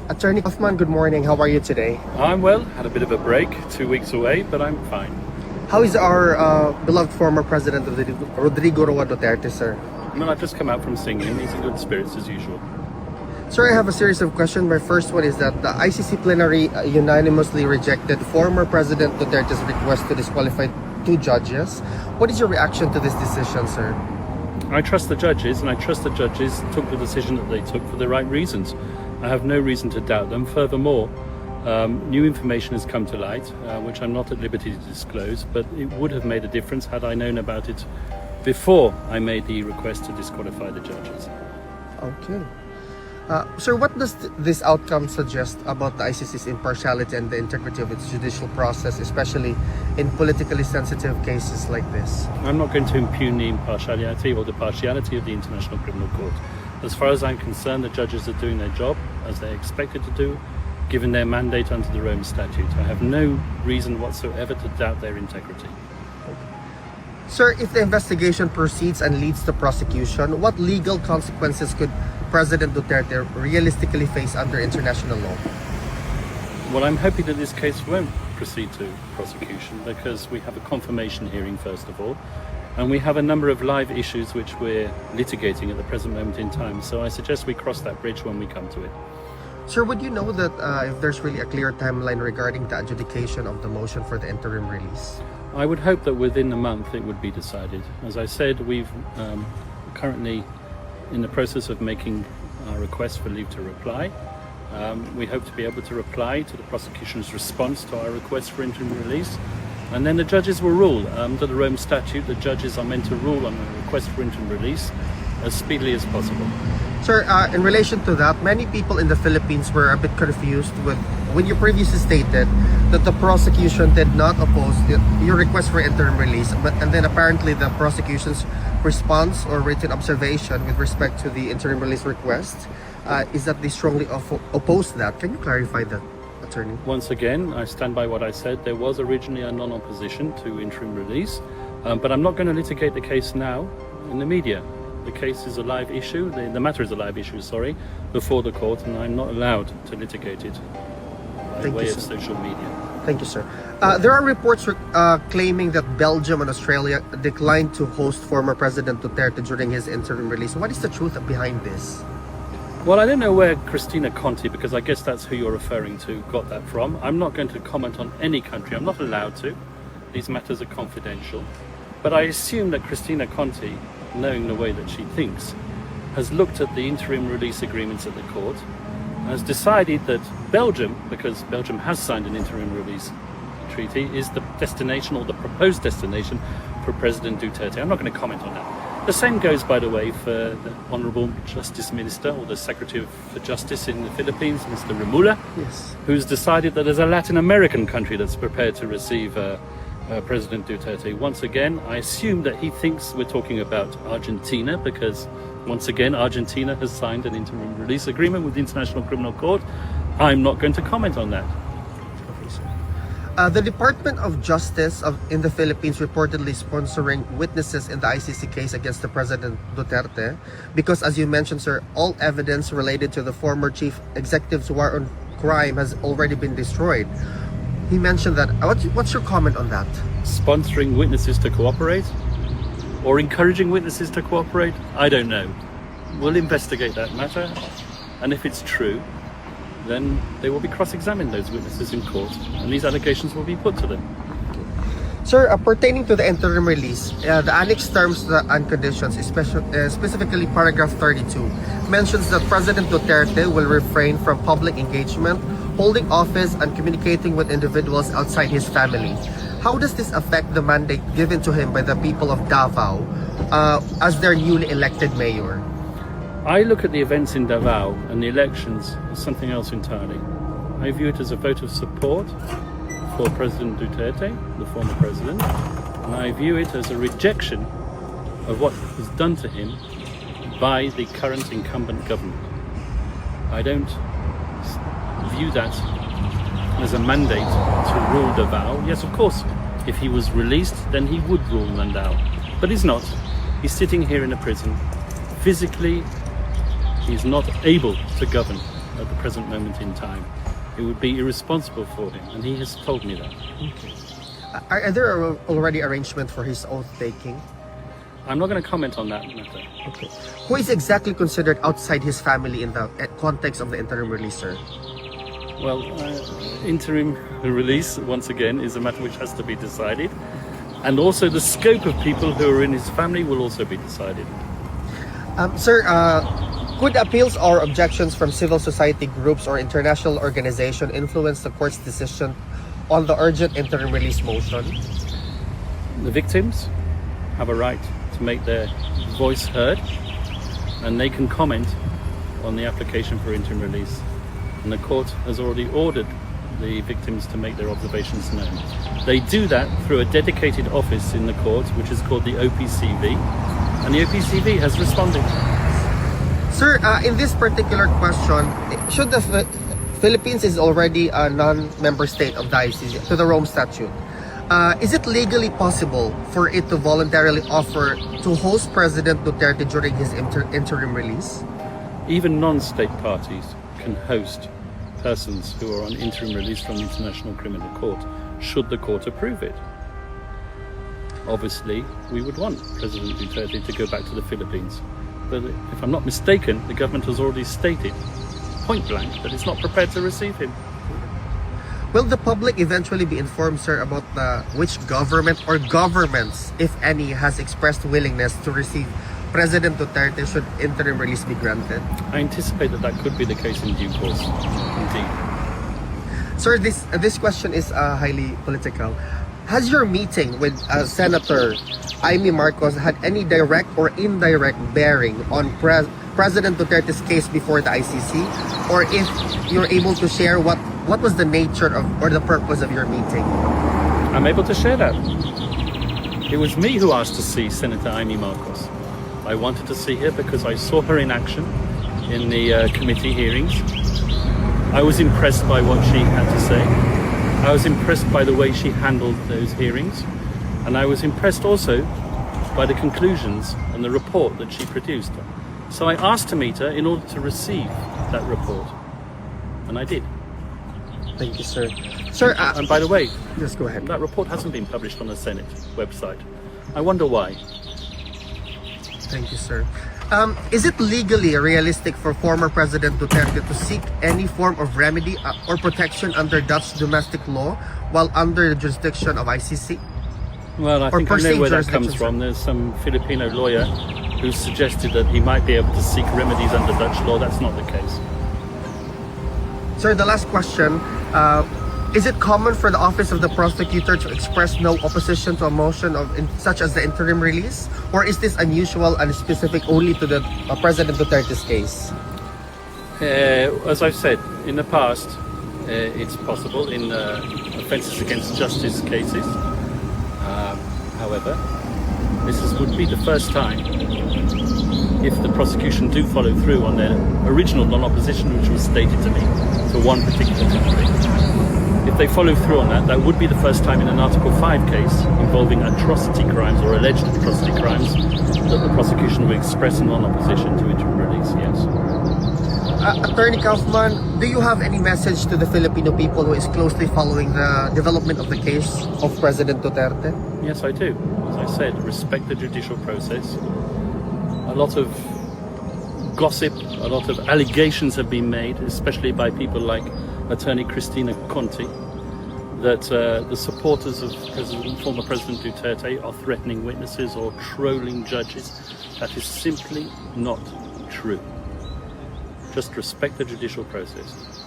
Attorney Kaufman, good morning. How are you today? I'm well, had a bit of a break, 2 weeks away, but I'm fine. How is our beloved former President Rodrigo Roa Duterte, sir? Well, I've just come out from singing. He's in good spirits as usual. Sir, I have a series of questions. My first one is that the ICC plenary unanimously rejected former President Duterte's request to disqualify 2 judges. What is your reaction to this decision, sir? I trust the judges, and I trust the judges took the decision that they took for the right reasons. I have no reason to doubt them. Furthermore, new information has come to light, which I'm not at liberty to disclose, but it would have made a difference had I known about it before I made the request to disqualify the judges. Okay. Sir, what does this outcome suggest about the ICC's impartiality and the integrity of its judicial process, especially in politically sensitive cases like this? I'm not going to impugn the impartiality or the partiality of the International Criminal Court. As far as I'm concerned, the judges are doing their job as they're expected to do, given their mandate under the Rome Statute. I have no reason whatsoever to doubt their integrity. Sir, if the investigation proceeds and leads to prosecution, what legal consequences could President Duterte realistically face under international law? Well, I'm hoping that this case won't proceed to prosecution because we have a confirmation hearing, first of all, and we have a number of live issues which we're litigating at the present moment in time. So I suggest we cross that bridge when we come to it. Sir, would you know that if there's really a clear timeline regarding the adjudication of the motion for the interim release? I would hope that within a month it would be decided. As I said, we've currently in the process of making our request for leave to reply. We hope to be able to reply to the prosecution's response to our request for interim release. And then the judges will rule. Under the Rome Statute, the judges are meant to rule on a request for interim release as speedily as possible. Sir, in relation to that, many people in the Philippines were a bit confused with when you previously stated that the prosecution did not oppose your request for interim release, and then apparently the prosecution's response or written observation with respect to the interim release request is that they strongly oppose that. Can you clarify that, Attorney? Once again, I stand by what I said. There was originally a non-opposition to interim release, but I'm not going to litigate the case now in the media. The case is a live issue, the matter is a live issue, before the court, and I'm not allowed to litigate it by way of social media. Thank you, sir. There are reports claiming that Belgium and Australia declined to host former President Duterte during his interim release. What is the truth behind this? Well, I don't know where Cristina Conti, because I guess that's who you're referring to, got that from. I'm not going to comment on any country. I'm not allowed to. These matters are confidential. But I assume that Cristina Conti, knowing the way that she thinks, has looked at the interim release agreements at the court, has decided that Belgium, because Belgium has signed an interim release treaty, is the destination or the proposed destination for President Duterte. I'm not going to comment on that. The same goes, by the way, for the Honourable Justice Minister or the Secretary for Justice in the Philippines, Mr. Remula, yes, who's decided that there's a Latin American country that's prepared to receive President Duterte. Once again, I assume that he thinks we're talking about Argentina because, once again, Argentina has signed an interim release agreement with the International Criminal Court. I'm not going to comment on that. Okay, sir. The Department of Justice in the Philippines reportedly sponsoring witnesses in the ICC case against the President Duterte because, as you mentioned, sir, all evidence related to the former chief executive's war on crime has already been destroyed. He mentioned that. What's your comment on that? Sponsoring witnesses to cooperate or encouraging witnesses to cooperate? I don't know. We'll investigate that matter, and if it's true, then they will be cross-examined, those witnesses, in court, and these allegations will be put to them. Sir, pertaining to the interim release, the annex terms and conditions, specifically paragraph 32, mentions that President Duterte will refrain from public engagement, holding office, and communicating with individuals outside his family. How does this affect the mandate given to him by the people of Davao as their newly elected mayor? I look at the events in Davao and the elections as something else entirely. I view it as a vote of support for President Duterte, the former president, and I view it as a rejection of what was done to him by the current incumbent government. I don't view that as a mandate to rule Davao. Yes, of course, if he was released, then he would rule Davao, but he's not. He's sitting here in a prison. Physically, he's not able to govern. at the present moment in time. It would be irresponsible for him, and he has told me that. Are there already arrangements for his oath taking? I'm not going to comment on that matter. Okay. Who is exactly considered outside his family in the context of the interim release, sir? Well, interim release, once again, is a matter which has to be decided. And also the scope of people who are in his family will also be decided. Sir, could appeals or objections from civil society groups or international organizations influence the court's decision on the urgent interim release motion? The victims have a right to make their voice heard, and they can comment on the application for interim release. And the court has already ordered the victims to make their observations known. They do that through a dedicated office in the court, which is called the OPCV, and the OPCV has responded. Sir, in this particular question, should the Philippines is already a non-member state of the ICC, to the Rome Statute, is it legally possible for it to voluntarily offer to host President Duterte during his interim release? Even non-state parties can host persons who are on interim release from the International Criminal Court, should the court approve it. Obviously, we would want President Duterte to go back to the Philippines. But if I'm not mistaken, the government has already stated, point blank, that it's not prepared to receive him. Will the public eventually be informed, sir, about which government or governments, if any, has expressed willingness to receive President Duterte should interim release be granted? I anticipate that that could be the case in due course, indeed. Sir, this question is highly political. Has your meeting with Senator Amy Marcos had any direct or indirect bearing on President Duterte's case before the ICC? Or if you're able to share what was the nature of or the purpose of your meeting? I'm able to share that. It was me who asked to see Senator Amy Marcos. I wanted to see her because I saw her in action in the committee hearings. I was impressed by what she had to say. I was impressed by the way she handled those hearings. And I was impressed also by the conclusions and the report that she produced. So I asked to meet her in order to receive that report. And I did. Thank you, sir. Sir, and by the way, just go ahead. That report hasn't been published on the Senate website. I wonder why. Thank you, sir. Is it legally realistic for former President Duterte to seek any form of remedy or protection under Dutch domestic law while under the jurisdiction of ICC? Well, I think I know where that comes from. There's some Filipino lawyer who suggested that he might be able to seek remedies under Dutch law. That's not the case. Sir, the last question. Is it common for the Office of the Prosecutor to express no opposition to a motion such as the interim release? Or is this unusual and specific only to the President Duterte's case? As I've said, in the past, it's possible in offences against justice cases. However, this would be the first time if the prosecution do follow through on their original non-opposition, which was stated to me for one particular country. If they follow through on that, that would be the first time in an Article 5 case involving atrocity crimes or alleged atrocity crimes that the prosecution will express a non-opposition to interim release, yes. Attorney Kaufman, do you have any message to the Filipino people who is closely following the development of the case of President Duterte? Yes, I do. As I said, respect the judicial process. A lot of gossip, a lot of allegations have been made, especially by people like Attorney Cristina Conti, that the supporters of former President Duterte are threatening witnesses or trolling judges. That is simply not true. Just respect the judicial process.